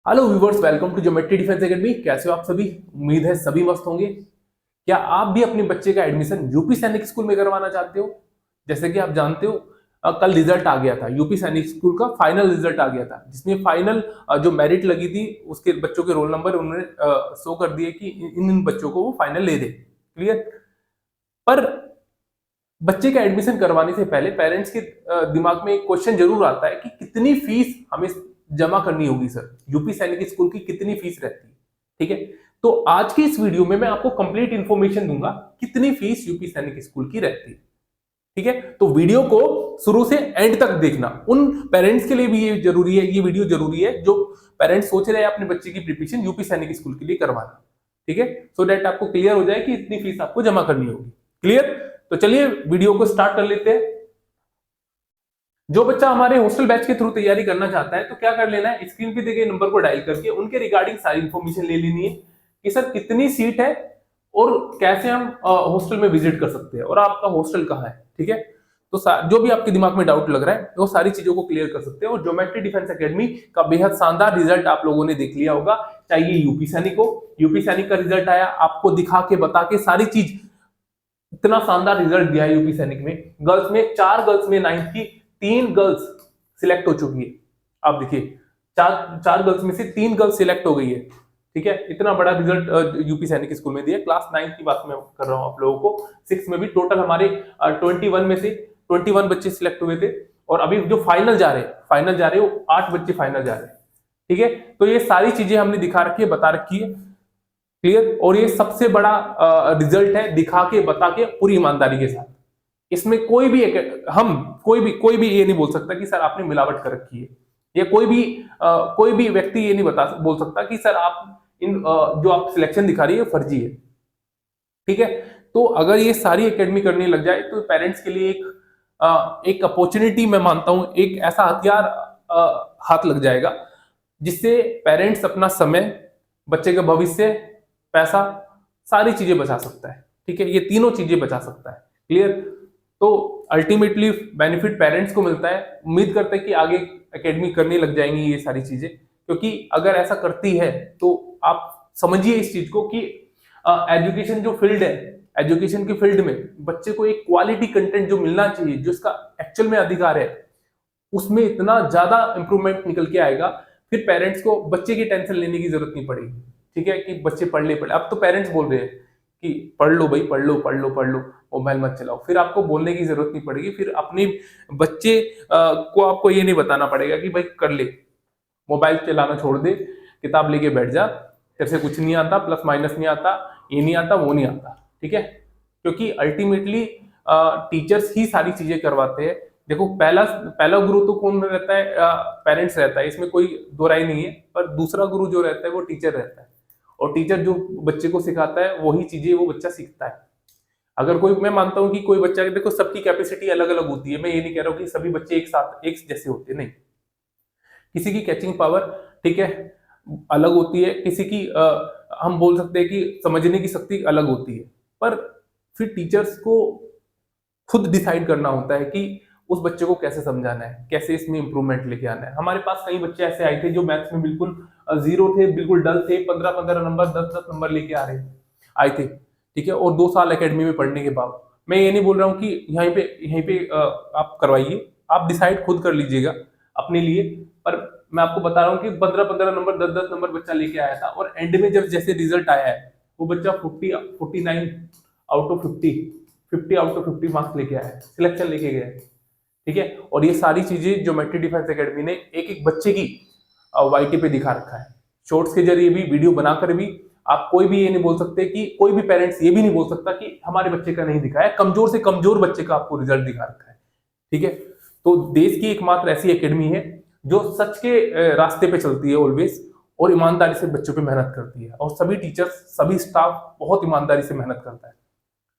Hello viewers, welcome to Geometry Defence Academy. कैसे हो आप सभी? उम्मीद है सभी मस्त होंगे। क्या आप भी अपने बच्चे का एडमिशन यूपी सैनिक स्कूल में करवाना चाहते हो? जैसे कि आप जानते हो, कल रिजल्ट आ गया था, यूपी सैनिक स्कूल का फाइनल रिजल्ट आ गया था, जिसमें फाइनल जो मेरिट लगी थी उसके बच्चों के रोल नंबर उन्होंने शो कर दिए कि इन बच्चों को वो फाइनल ले दे। क्लियर? पर बच्चे का एडमिशन करवाने से पहले पेरेंट्स के दिमाग में एक क्वेश्चन जरूर आता है कि कितनी फीस हमें जमा करनी होगी सर, यूपी सैनिक स्कूल की कितनी फीस रहती है। ठीक है, तो आज की इस वीडियो में मैं आपको कंप्लीट इंफॉर्मेशन दूंगा कितनी फीस यूपी सैनिक स्कूल की रहती है। ठीक है, तो वीडियो को शुरू से एंड तक देखना। उन पेरेंट्स के लिए भी ये जरूरी है, ये वीडियो जरूरी है जो पेरेंट्स सोच रहे हैं अपने बच्चे की प्रिपरेशन यूपी सैनिक स्कूल के लिए करवाना। ठीक है, सो दैट आपको क्लियर हो जाए कि इतनी फीस आपको जमा करनी होगी। क्लियर? तो चलिए वीडियो को स्टार्ट कर लेते हैं। जो बच्चा हमारे हॉस्टल बैच के थ्रू तैयारी करना चाहता है तो क्या कर लेना है, स्क्रीन पे दिए गए नंबर को डायल करके उनके रिगार्डिंग सारी इंफॉर्मेशन ले लेनी है कि सर कितनी सीट है और कैसे हम हॉस्टल में विजिट कर सकते हैं और आपका हॉस्टल कहाँ है। ठीक है, तो जो भी आपके दिमाग में डाउट लग रहा है वो सारी चीजों को क्लियर कर सकते हैं। और ज्योमेट्री डिफेंस एकेडमी का बेहद शानदार रिजल्ट आप लोगों ने देख लिया होगा, चाहे ये यूपी सैनिक हो। यूपी सैनिक का रिजल्ट आया, आपको दिखा के बता के सारी चीज, इतना शानदार रिजल्ट दिया है यूपी सैनिक में। गर्ल्स में 4 गर्ल्स में 9th की 3 गर्ल्स सिलेक्ट हो चुकी है। आप देखिए, चार गर्ल्स में से 3 गर्ल्स सिलेक्ट हो गई है। ठीक है, इतना बड़ा रिजल्ट यूपी सैनिक स्कूल में दिया। क्लास 9th की बात मैं कर रहा हूं आप लोगों को। 6 में भी टोटल हमारे 21 में से 21 बच्चे सिलेक्ट हुए थे और अभी जो फाइनल जा रहे हैं वो 8 बच्चे फाइनल जा रहे हैं। ठीक है, तो ये सारी चीजें हमने दिखा रखी है, बता रखी है। क्लियर? और ये सबसे बड़ा रिजल्ट है, दिखा के बता के पूरी ईमानदारी के साथ। इसमें कोई भी ये नहीं बोल सकता कि सर आपने मिलावट कर रखी है, या कोई भी व्यक्ति ये नहीं बोल सकता कि सर आप जो आप सिलेक्शन दिखा रही है फर्जी है। ठीक है, तो अगर ये सारी एकेडमी करने लग जाए तो पेरेंट्स के लिए एक अपॉर्चुनिटी मैं मानता हूं, एक ऐसा हथियार हाथ लग जाएगा जिससे पेरेंट्स अपना समय, बच्चे का भविष्य, पैसा, सारी चीजें बचा सकता है। ठीक है, ये तीनों चीजें बचा सकता है। क्लियर? तो अल्टीमेटली बेनिफिट पेरेंट्स को मिलता है। उम्मीद करते हैं कि आगे एकेडमी करने लग जाएंगी ये सारी चीजें, क्योंकि अगर ऐसा करती है तो आप समझिए इस चीज को कि एजुकेशन जो फील्ड है, एजुकेशन की फील्ड में बच्चे को एक क्वालिटी कंटेंट जो मिलना चाहिए, जो इसका एक्चुअल में अधिकार है, उसमें इतना ज्यादा इंप्रूवमेंट निकल के आएगा। फिर पेरेंट्स को बच्चे की टेंशन लेने की जरूरत नहीं पड़ेगी। ठीक है, कि बच्चे पढ़ ले। अब तो पेरेंट्स बोल रहे हैं कि पढ़ लो भाई, पढ़ लो पढ़ लो पढ़ लो, मोबाइल मत चलाओ। फिर आपको बोलने की जरूरत नहीं पड़ेगी। फिर अपने बच्चे को आपको ये नहीं बताना पड़ेगा कि भाई कर ले, मोबाइल चलाना छोड़ दे, किताब लेके बैठ जा, तेरे से कुछ नहीं आता, प्लस माइनस नहीं आता, ये नहीं आता, वो नहीं आता। ठीक है, क्योंकि अल्टीमेटली टीचर्स ही सारी चीजें करवाते हैं। देखो, पहला पहला गुरु तो कौन रहता है? पेरेंट्स रहता है, इसमें कोई दो राय नहीं है। पर दूसरा गुरु जो रहता है वो टीचर रहता है, और टीचर जो बच्चे को सिखाता है वही चीजें वो बच्चा सीखता है। अगर कोई, मैं मानता हूं कि कोई बच्चा, देखो सबकी कैपेसिटी अलग अलग होती है, मैं ये नहीं कह रहा हूं कि सभी बच्चे एक साथ एक जैसे होते, नहीं। किसी की कैचिंग पावर, ठीक है, अलग होती है, किसी की हम बोल सकते हैं कि समझने की शक्ति अलग होती है। पर फिर टीचर्स को खुद डिसाइड करना होता है कि उस बच्चे को कैसे समझाना है, कैसे इसमें इंप्रूवमेंट लेके आना है। हमारे पास कई बच्चे ऐसे आए थे जो मैथ्स में बिल्कुल जीरो थे, बिल्कुल डल थे, 15-15 नंबर, 10-10 नंबर लेके आए थे। ठीक है, और 2 साल एकेडमी में पढ़ने के बाद, मैं ये नहीं बोल रहा हूँ कि यहीं पे आप करवाइए, आप डिसाइड खुद कर लीजिएगा अपने लिए। पर मैं आपको बता रहा हूँ कि 15-15 नंबर, 10-10 नंबर बच्चा लेके आया था, और एंड में जब जैसे रिजल्ट आया है वो बच्चा 49 out of 50 out of 50 marks लेके आया है, सिलेक्शन लेके गया है। ठीक है, और ये सारी चीजें ज्योमेट्री डिफेंस एकेडमी ने एक एक बच्चे की वाईटी पे दिखा रखा है, शॉर्ट्स के जरिए भी, वीडियो बनाकर भी। आप कोई भी ये नहीं बोल सकते कि, कोई भी पेरेंट्स ये भी नहीं बोल सकता कि हमारे बच्चे का नहीं दिखाया, कमजोर से कमजोर बच्चे का आपको रिजल्ट दिखा रखा है। ठीक है, तो देश की एकमात्र ऐसी एकेडमी है जो सच के रास्ते पे चलती है ऑलवेज, और ईमानदारी से बच्चों पे मेहनत करती है, और सभी टीचर्स, सभी स्टाफ बहुत ईमानदारी से मेहनत करता है।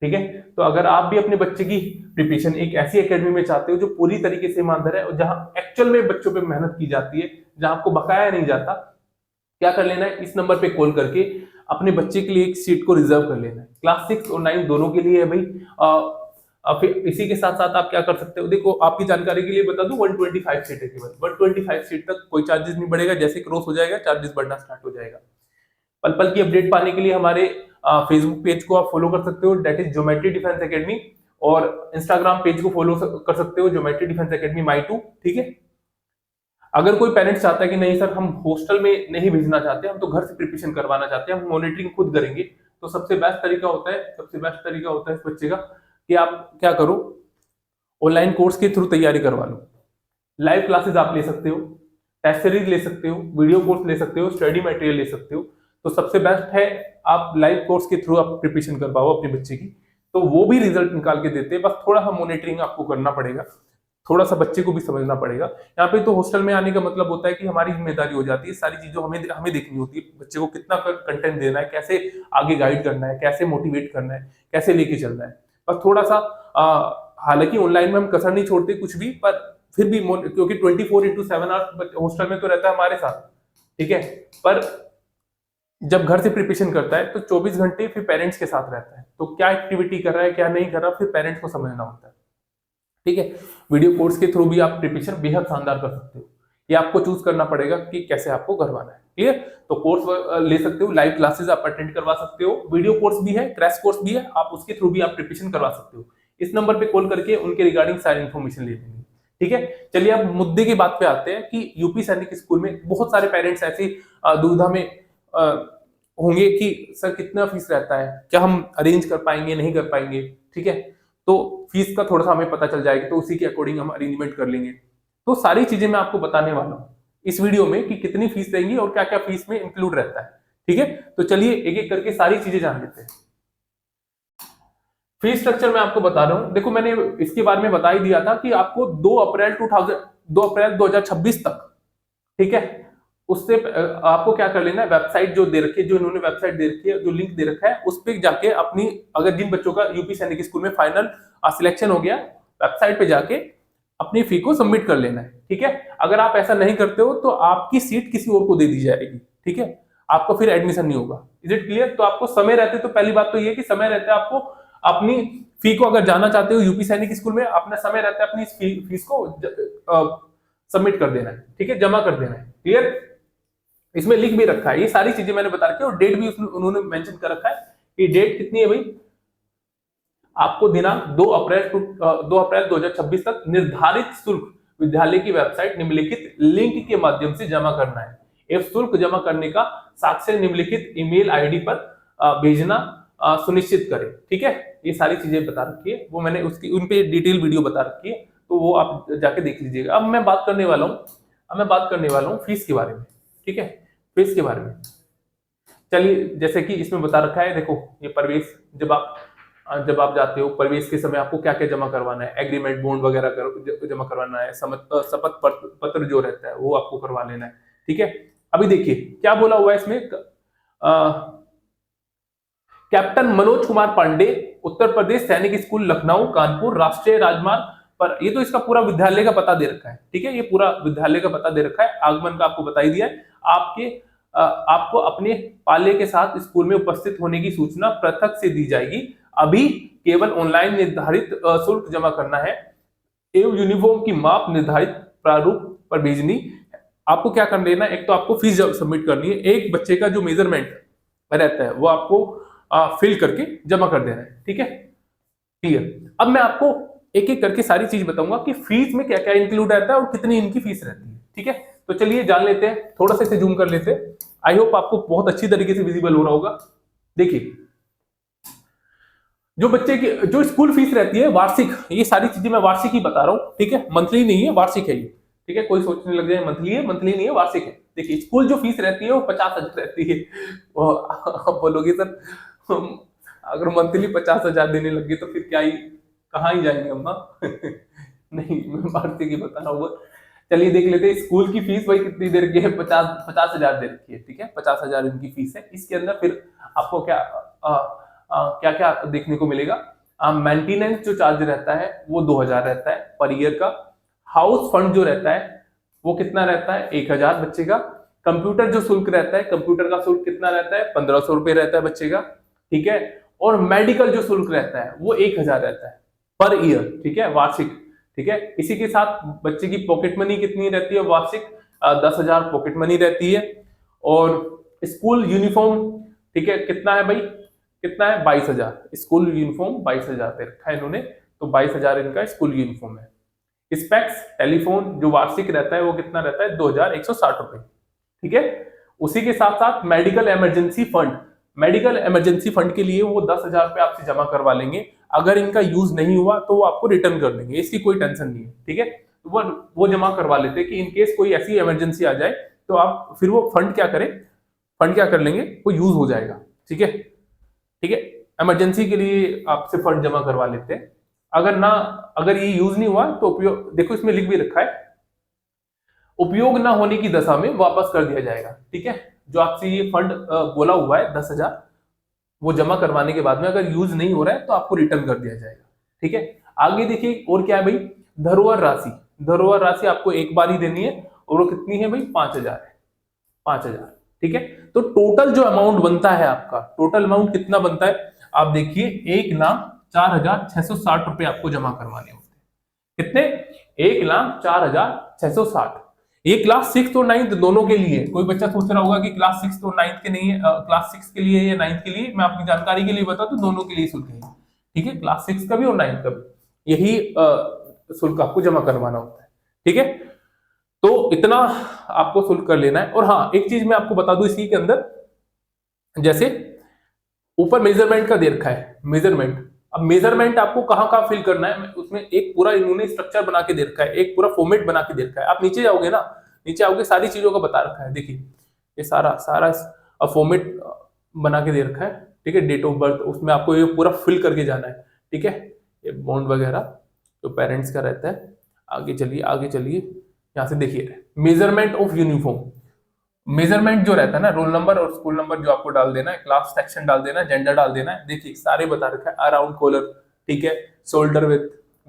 ठीक है, तो अगर आप भी अपने बच्चे की प्रिपरेशन एक ऐसी एकेडमी में चाहते हो जो पूरी तरीके से ईमानदार है, और जहां एक्चुअल में बच्चों पे मेहनत की जाती है, जहां आपको बकाया नहीं जाता, क्या कर लेना है, इस नंबर पे कॉल करके अपने बच्चे के लिए एक सीट को रिजर्व कर लेना है। क्लास 6 और 9 दोनों के लिए है भाई। फिर इसी के साथ साथ आप क्या कर सकते हो, देखो आपकी जानकारी के लिए बता दूं 125 सीट है केवल, 125 सीट तक कोई चार्जेस नहीं बढ़ेगा, जैसे क्रॉस हो जाएगा चार्जेस बढ़ना स्टार्ट हो जाएगा। पल पल की अपडेट पाने के लिए हमारे फेसबुक पेज को आप फॉलो कर सकते हो, that is Geometry Defence Academy, और इंस्टाग्राम पेज को फॉलो कर सकते हो ज्योमेट्री डिफेंस एकेडमी माई2, ठीक है। अगर कोई पेरेंट्स चाहता है कि नहीं सर हम हॉस्टल में नहीं भेजना चाहते, हम तो घर से प्रिपरेशन करवाना चाहते हैं, हम मॉनिटरिंग खुद करेंगे, तो सबसे बेस्ट तरीका होता है इस बच्चे का कि आप क्या करो, ऑनलाइन कोर्स के थ्रू तैयारी करवा लो। लाइव क्लासेस आप ले सकते हो, टेस्ट सीरीज ले सकते हो, वीडियो कोर्स ले सकते हो, स्टडी मटेरियल ले सकते हो। तो सबसे बेस्ट है आप लाइव कोर्स के थ्रू आप प्रिपरेशन करवाओ अपने बच्चे की, तो वो भी रिजल्ट निकाल के देते हैं। बस थोड़ा सा मॉनिटरिंग आपको करना पड़ेगा, थोड़ा सा बच्चे को भी समझना पड़ेगा। यहाँ पे तो हॉस्टल में आने का मतलब होता है कि हमारी जिम्मेदारी हो जाती है, सारी चीजों हमें हमें देखनी होती है, बच्चे को कितना कंटेंट देना है, कैसे आगे गाइड करना है, कैसे मोटिवेट करना है, कैसे लेके चलना है। बस थोड़ा सा हालांकि ऑनलाइन में हम कसर नहीं छोड़ते कुछ भी, पर फिर भी क्योंकि 24/7 आवर्स हॉस्टल में तो रहता है हमारे साथ, ठीक है। पर जब घर से प्रिपरेशन करता है तो 24 घंटे फिर पेरेंट्स के साथ रहता है, तो क्या एक्टिविटी कर रहा है क्या नहीं कर रहा फिर पेरेंट्स को समझना होता है, ठीक है। वीडियो कोर्स के थ्रू भी आप प्रिपरेशन बेहद शानदार कर सकते हो, ये आपको चूज करना पड़ेगा कि कैसे आपको करवाना है, क्लियर। तो कोर्स ले सकते हो, लाइव क्लासेस आप अटेंड करवा सकते हो, वीडियो कोर्स भी है, क्रैश कोर्स भी है, आप उसके थ्रू भी आप प्रिपरेशन करवा सकते हो। इस नंबर पे कॉल करके उनके रिगार्डिंग सारी इन्फॉर्मेशन ले लेंगे, ठीक है। चलिए अब मुद्दे की बात पे आते हैं कि यूपी सैनिक स्कूल में बहुत सारे पेरेंट्स ऐसी दुविधा में होंगे कि सर कितना फीस रहता है, क्या हम अरेंज कर पाएंगे नहीं कर पाएंगे, ठीक है। तो फीस का थोड़ा सा हमें पता चल जाएगा, तो उसी के अकॉर्डिंग हम अरेंजमेंट कर लेंगे। तो सारी चीजें मैं आपको बताने वाला हूँ इस वीडियो में कि कितनी फीस देंगी और क्या क्या फीस में इंक्लूड रहता है, ठीक है। तो चलिए एक एक करके सारी चीजें जान लेते हैं। फीस स्ट्रक्चर मैं आपको बता रहा हूं, देखो मैंने इसके बारे में बता ही दिया था कि आपको 2 अप्रैल 2026 तक, ठीक है, उससे आपको क्या कर लेना है, वेबसाइट जो दे रखी है, जो इन्होंने वेबसाइट दे रखी है, जो लिंक दे रखा है, उस पर जाके अपनी, अगर जिन बच्चों का यूपी सैनिक स्कूल में फाइनल सिलेक्शन हो गया, वेबसाइट पे जाके अपनी फी को सबमिट कर लेना है, ठीक है। अगर आप ऐसा नहीं करते हो तो आपकी सीट किसी और को दे दी जाएगी, ठीक है, आपको फिर एडमिशन नहीं होगा। Is it clear. तो आपको समय रहते, तो पहली बात तो ये कि समय रहते आपको अपनी फी को, अगर जाना चाहते हो यूपी सैनिक स्कूल में, अपना समय रहता है अपनी फीस को सबमिट कर देना है, ठीक है, जमा कर देना है, क्लियर। इसमें लिख भी रखा है, ये सारी चीजें मैंने बता रखी है, और डेट भी उन्होंने मेंशन कर रखा है कि डेट कितनी है भाई, आपको दिनांक 2 अप्रैल 2026 तक निर्धारित शुल्क विद्यालय की वेबसाइट निम्नलिखित लिंक के माध्यम से जमा करना है। यह शुल्क जमा करने का साक्ष्य निम्नलिखित ईमेल आईडी पर भेजना सुनिश्चित करें, ठीक है। ये सारी चीजें बता रखी है, वो मैंने उसकी उन पे डिटेल वीडियो बता रखी है, तो वो आप जाके देख लीजिएगा। अब मैं बात करने वाला हूँ फीस के बारे में, ठीक है, फीस के बारे में। चलिए जैसे कि इसमें बता रखा है, देखो ये प्रवेश, जब आप जाते हो प्रवेश के समय आपको क्या क्या जमा करवाना है, एग्रीमेंट बॉन्ड वगैरह जमा करवाना है, शपथ पत्र जो रहता है वो आपको करवा लेना है, ठीक है। अभी देखिए क्या बोला हुआ है इसमें, कैप्टन मनोज कुमार पांडे, उत्तर प्रदेश सैनिक स्कूल लखनऊ कानपुर राष्ट्रीय राजमार्ग पर, ये तो इसका पूरा विद्यालय का पता दे रखा है, ठीक है, ये पूरा विद्यालय का पता दे रखा है, आगमन का आपको बता ही दिया है। आपको अपने पाले के साथ स्कूल में उपस्थित होने की सूचना पृथक से दी जाएगी, अभी केवल ऑनलाइन निर्धारित शुल्क जमा करना है एवं यूनिफॉर्म की माप निर्धारित प्रारूप पर भेजनी। आपको क्या कर लेना, एक तो आपको फीस सबमिट करनी है, एक बच्चे का जो मेजरमेंट रहता है वो आपको फिल करके जमा कर देना है, ठीक है, क्लियर। अब मैं आपको एक एक करके सारी चीज बताऊंगा कि फीस में क्या क्या इंक्लूड रहता है और कितनी इनकी फीस रहती है, ठीक है। तो चलिए जान लेते हैं, थोड़ा सा इसे जूम कर लेते हैं, आई होप आपको बहुत अच्छी तरीके से विजिबल हो रहा होगा। देखिए जो बच्चे की जो स्कूल फीस रहती है वार्षिक, ये सारी चीजें मैं वार्षिक ही बता रहा हूँ, ठीक है, मंथली नहीं है, वार्षिक है ये, ठीक है, कोई सोचने लग जाए मंथली है, मंथली नहीं है, वार्षिक है। देखिए स्कूल जो फीस रहती है वो 50,000 रहती है, आप बोलोगे सर अगर मंथली 50,000 देने लगे तो फिर क्या ही, कहाँ ही जाएंगे हम नहीं, मैं वार्षिक ही बता रहा हूँ। चलिए देख लेते हैं स्कूल की फीस भाई कितनी दे रखी है, 50,000 दे रखी है, ठीक है, 50,000 इनकी फीस है। इसके अंदर फिर आपको क्या क्या क्या देखने को मिलेगा, मेंटेनेंस जो चार्ज रहता है वो 2,000 रहता है पर ईयर का, हाउस फंड जो रहता है वो कितना रहता है 1,000 बच्चे का, कंप्यूटर जो शुल्क रहता है, कंप्यूटर का शुल्क कितना रहता है 1,500 रुपए रहता है बच्चे का, ठीक है, और मेडिकल जो शुल्क रहता है वो 1,000 रहता है, पर ईयर, ठीक है, वार्षिक, ठीक है। इसी के साथ बच्चे की पॉकेट मनी कितनी रहती है वार्षिक, 10,000 पॉकेट मनी रहती है। और स्कूल यूनिफॉर्म, ठीक है, कितना है भाई, कितना है 22,000, स्कूल यूनिफॉर्म 22,000 दे रखा है इन्होंने, तो 22,000 इनका स्कूल यूनिफॉर्म है। स्पेक्स टेलीफोन जो वार्षिक रहता है वो कितना रहता है, 2,160 रुपए, ठीक है। उसी के साथ साथ medical emergency fund, medical emergency fund के लिए वो 10,000 रुपए आपसे जमा करवा लेंगे। अगर इनका यूज नहीं हुआ तो वो आपको रिटर्न कर देंगे, इसकी कोई टेंशन नहीं है, ठीक है। वो जमा करवा लेते हैं कि इन केस कोई ऐसी इमरजेंसी आ जाए तो आप फिर वो फंड क्या करें, फंड क्या कर लेंगे, वो यूज हो जाएगा, ठीक है, ठीक है। इमरजेंसी के लिए आपसे फंड जमा करवा लेते हैं। अगर ये यूज नहीं हुआ तो उपयोग, देखो इसमें लिख भी रखा है, उपयोग ना होने की दशा में वापस कर दिया जाएगा, ठीक है। जो आपसे ये फंड बोला हुआ है 10,000, वो जमा करवाने के बाद में अगर यूज नहीं हो रहा है तो आपको रिटर्न कर दिया जाएगा, ठीक है। आगे देखिए और क्या है भाई, धरोहर राशि, धरोहर राशि आपको एक बार ही देनी है और वो कितनी है भाई, 5,000 है, 5,000, ठीक है। तो टोटल जो अमाउंट बनता है आपका, टोटल अमाउंट कितना बनता है, आप देखिए 1,04,660 रुपए आपको जमा करवाने होते हैं। कितने, 1,04,660। ये क्लास 6 और 9 दोनों के लिए। कोई बच्चा सोच रहा होगा कि क्लास 6 और 9 के नहीं है, क्लास 6 के लिए या 9 के लिए, मैं आपकी जानकारी के लिए बता दूं दोनों के लिए शुल्क है, ठीक है। क्लास 6 का भी और 9 का भी यही शुल्क आपको जमा करवाना होता है, ठीक है। तो इतना आपको शुल्क कर लेना है। और हाँ, एक चीज मैं आपको बता दूं इसी के अंदर, जैसे ऊपर मेजरमेंट का दे रखा है, मेजरमेंट। अब मेजरमेंट आपको कहाँ कहाँ फिल करना है, उसमें एक पूरा इन्होंने स्ट्रक्चर बना के दे रखा है, एक पूरा फॉर्मेट बना के दे रखा है। आप नीचे जाओगे ना, नीचे आओगे सारी चीजों का बता रखा है, देखिए ये सारा सारा फॉर्मेट बना के दे रखा है, ठीक है। डेट ऑफ बर्थ, उसमें आपको ये पूरा फिल करके जाना है, ठीक है। ये बॉन्ड वगैरह जो पेरेंट्स का रहता है। आगे चलिए, आगे चलिए, यहाँ से देखिए मेजरमेंट ऑफ यूनिफॉर्म। मेजरमेंट जो रहता है ना, रोल नंबर और स्कूल नंबर जो आपको डाल देना है, क्लास सेक्शन डाल देना है, जेंडर डाल देना है। देखिए सारे बता रखा है, अराउंड कॉलर, ठीक है, shoulder with,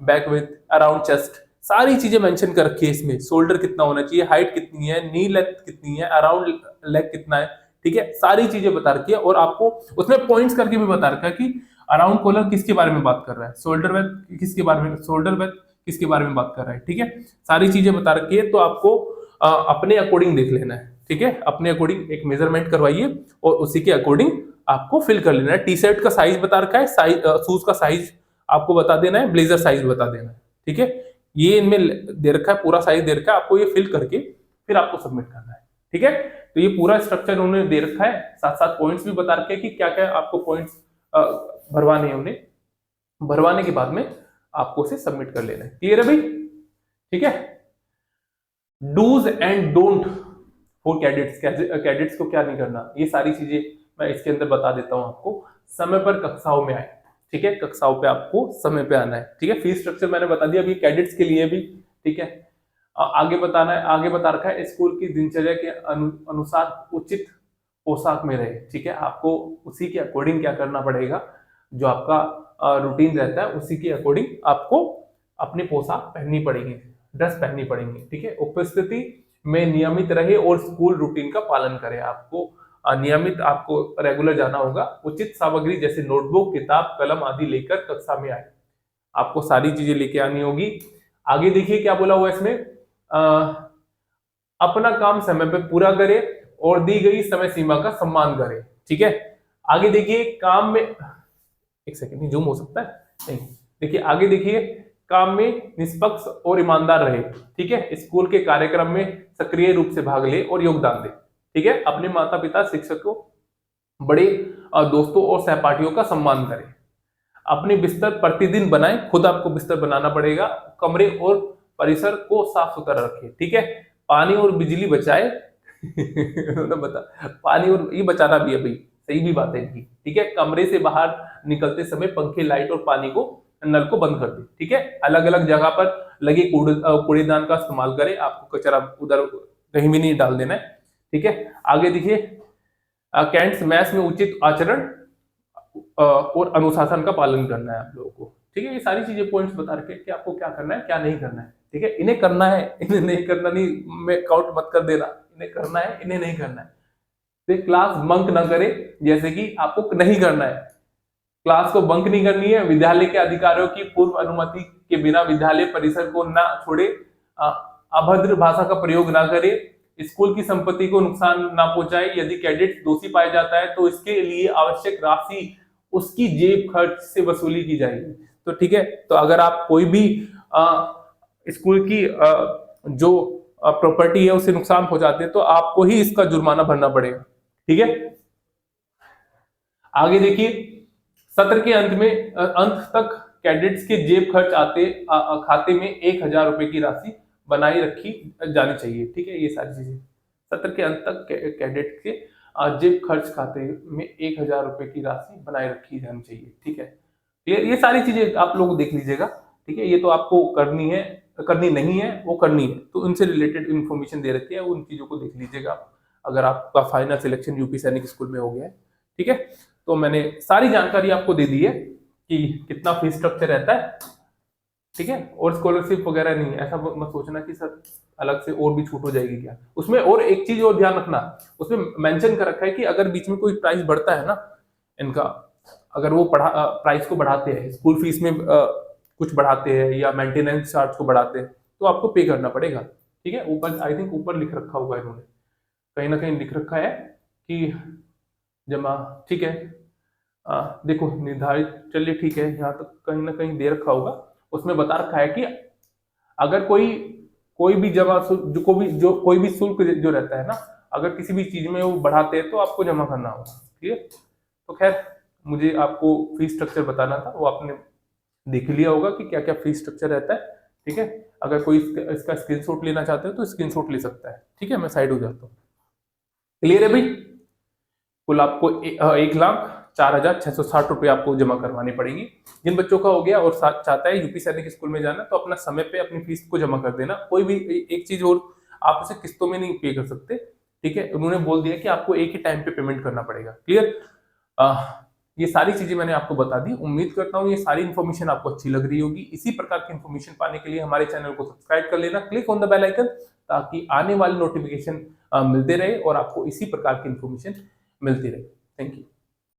back with, around chest, सारी चीजें मेंशन कर रखी है इसमें। शोल्डर कितना होना चाहिए, हाइट कितनी है, नी लेंथ कितनी है, अराउंड लेग कितना है, ठीक है, सारी चीजें बता रखी है। और आपको उसमें पॉइंट्स करके भी बता रखा है कि अराउंड कॉलर किसके बारे में बात कर रहा है, शोल्डर विथ किसके बारे में, शोल्डर विथ किसके बारे में बात कर रहा है, ठीक है। सारी चीजें बता रखी है, तो आपको अपने अकॉर्डिंग देख लेना है, ठीक है। अपने अकॉर्डिंग एक मेजरमेंट करवाइए और उसी के अकॉर्डिंग आपको फिल कर लेना है। टी शर्ट का साइज बता रखा है, साइज, शूज का साइज आपको बता देना है, ब्लेजर साइज बता देना है, ठीक है। ये इनमें दे रखा है, पूरा साइज दे रखा है, आपको ये फिल करके फिर आपको सबमिट करना है, ठीक है। तो ये पूरा स्ट्रक्चर उन्होंने दे रखा है, साथ साथ पॉइंट्स भी बता रखे हैं कि क्या क्या आपको पॉइंट्स भरवाने हैं उन्हें। भरवाने के बाद में आपको उसे सबमिट कर लेना है। क्लियर है भाई, ठीक है। Dos and don't for cadets, cadets को क्या नहीं करना, ये सारी चीजें मैं इसके अंदर बता देता हूं आपको। समय पर कक्षाओं में आए, ठीक है, कक्षाओं पे आपको समय पे आना है, ठीक है। फीस स्ट्रक्चर मैंने बता दिया, अभी कैडेट्स के लिए भी, ठीक है। आगे बताना है, आगे बता रखा है स्कूल की दिनचर्या के अनुसार उचित पोशाक में रहे, ठीक है। आपको उसी के अकॉर्डिंग क्या करना पड़ेगा, जो आपका रूटीन रहता है उसी के अकॉर्डिंग आपको अपनी पोशाक पहननी पड़ेगी, ड्रेस पहननी पड़ेगी, ठीक है। उपस्थिति में नियमित रहे और स्कूल रूटीन का पालन करें। आपको नियमित, आपको रेगुलर जाना होगा। उचित सामग्री जैसे नोटबुक, किताब, कलम आदि लेकर कक्षा में आए, आपको सारी चीजें लेके आनी होगी। आगे देखिए क्या बोला हुआ है इसमें, अपना काम समय पे पूरा करे और दी गई समय सीमा का सम्मान करे, ठीक है। आगे देखिए काम में, एक सेकेंड, जूम हो सकता है, नहीं, देखिए आगे देखिए, काम में निष्पक्ष और ईमानदार रहे, ठीक है। स्कूल के कार्यक्रम में सक्रिय रूप से भाग ले और योगदान दे, ठीक है। अपने माता पिता, शिक्षकों, बड़े दोस्तों और सहपाठियों का सम्मान करें। अपने बिस्तर प्रतिदिन बनाएं, खुद आपको बिस्तर बनाना पड़ेगा। कमरे और परिसर को साफ सुथरा रखें, ठीक है। पानी और बिजली बचाए बता, पानी और ये बचाना भी है भाई, सही भी बात है इनकी, ठीक है। कमरे से बाहर निकलते समय पंखे, लाइट और पानी को, नल को बंद कर दे, ठीक है। अलग अलग जगह पर लगे कूड़ेदान का इस्तेमाल करें, आपको कचरा उधर कहीं भी नहीं डाल देना है, ठीक है। आगे देखिए, कैंट्स मैथ्स में उचित आचरण और अनुशासन का पालन करना है आप लोगों को, ठीक है। ये सारी चीजें पॉइंट्स बता रखे कि आपको क्या करना है, क्या नहीं करना है, ठीक है। इन्हें करना है, इन्हें नहीं करना नहीं, मैं काउंट मत कर देना, इन्हें करना है, इन्हें नहीं करना है। तो क्लास बंक ना करे, जैसे कि आपको नहीं करना है, क्लास को बंक नहीं करनी है, विद्यालय के अधिकारियों की पूर्व अनुमति के बिना विद्यालय परिसर को ना छोड़े, अभद्र भाषा का प्रयोग ना करे, स्कूल की संपत्ति को नुकसान ना पहुंचाए, यदि कैडेट दोषी पाया जाता है तो इसके लिए आवश्यक राशि उसकी जेब खर्च से वसूली की जाएगी। तो ठीक है, तो अगर आप कोई भी स्कूल की जो प्रॉपर्टी है उसे नुकसान पहुंचाते हैं तो आपको ही इसका जुर्माना भरना पड़ेगा। ठीक है, आगे देखिए, सत्र के अंत तक कैडेट्स के जेब खर्च खाते में 1,000 रुपए की राशि बनाई रखी जानी चाहिए। ठीक है, ये सारी चीजें सत्र के अंत तक कैडेट के जेब खर्च खाते में 1,000 रुपए की राशि बनाए रखी जानी चाहिए। ठीक है, ये सारी चीजें आप लोग देख लीजिएगा। ठीक है, ये तो आपको करनी है, करनी नहीं है वो करनी है, तो उनसे रिलेटेड इंफॉर्मेशन दे रखी है, उन चीजों को देख लीजिएगा अगर आपका फाइनल सिलेक्शन यूपी सैनिक स्कूल में हो गया है। ठीक है, तो मैंने सारी जानकारी आपको दे दी है कि कितना फीस स्ट्रक्चर रहता है। ठीक है, और स्कॉलरशिप वगैरह नहीं, ऐसा मत सोचना कि सर अलग से और भी छूट हो जाएगी क्या। उसमें और एक चीज और ध्यान रखना, उसमें मेंशन कर रखा है कि अगर बीच में कोई प्राइस बढ़ता है ना इनका, अगर वो प्राइस को बढ़ाते हैं, स्कूल फीस में कुछ बढ़ाते हैं या मेंटेनेंस चार्ज को बढ़ाते हैं, तो आपको पे करना पड़ेगा। ठीक है, ऊपर आई थिंक ऊपर लिख रखा होगा इन्होंने, कहीं ना कहीं लिख रखा है कि जमा। ठीक है, देखो निर्धारित, चलिए ठीक है, यहाँ तक कहीं ना कहीं दे रखा होगा, उसमें बता रखा है कि अगर कोई भी जमा कोई भी शुल्क जो रहता है ना, अगर किसी भी चीज में वो बढ़ाते हैं तो आपको जमा करना होगा। ठीक है, तो खैर मुझे आपको फीस स्ट्रक्चर बताना था, वो आपने देख लिया होगा कि क्या क्या फीस स्ट्रक्चर रहता है। ठीक है, अगर कोई इसका स्क्रीनशॉट लेना चाहते हो तो स्क्रीनशॉट ले सकता है। ठीक है, मैं साइड हो जाता हूँ। क्लियर है भाई, कुल आपको 1,04,660 रुपये आपको जमा करवानी पड़ेगी। जिन बच्चों का हो गया और चाहता है यूपी सैनिक स्कूल में जाना, तो अपना समय पे अपनी फीस को जमा कर देना। कोई भी एक चीज और, आप उसे किस्तों में नहीं पे कर सकते। ठीक है, उन्होंने बोल दिया कि आपको एक ही टाइम पे पेमेंट करना पड़ेगा। क्लियर, ये सारी चीजें मैंने आपको बता दी। उम्मीद करता हूँ ये सारी इन्फॉर्मेशन आपको अच्छी लग रही होगी। इसी प्रकार की इन्फॉर्मेशन पाने के लिए हमारे चैनल को सब्सक्राइब कर लेना, click on the bell icon, ताकि आने वाले नोटिफिकेशन मिलते रहे और आपको इसी प्रकार की इन्फॉर्मेशन मिलती रहे। Thank you.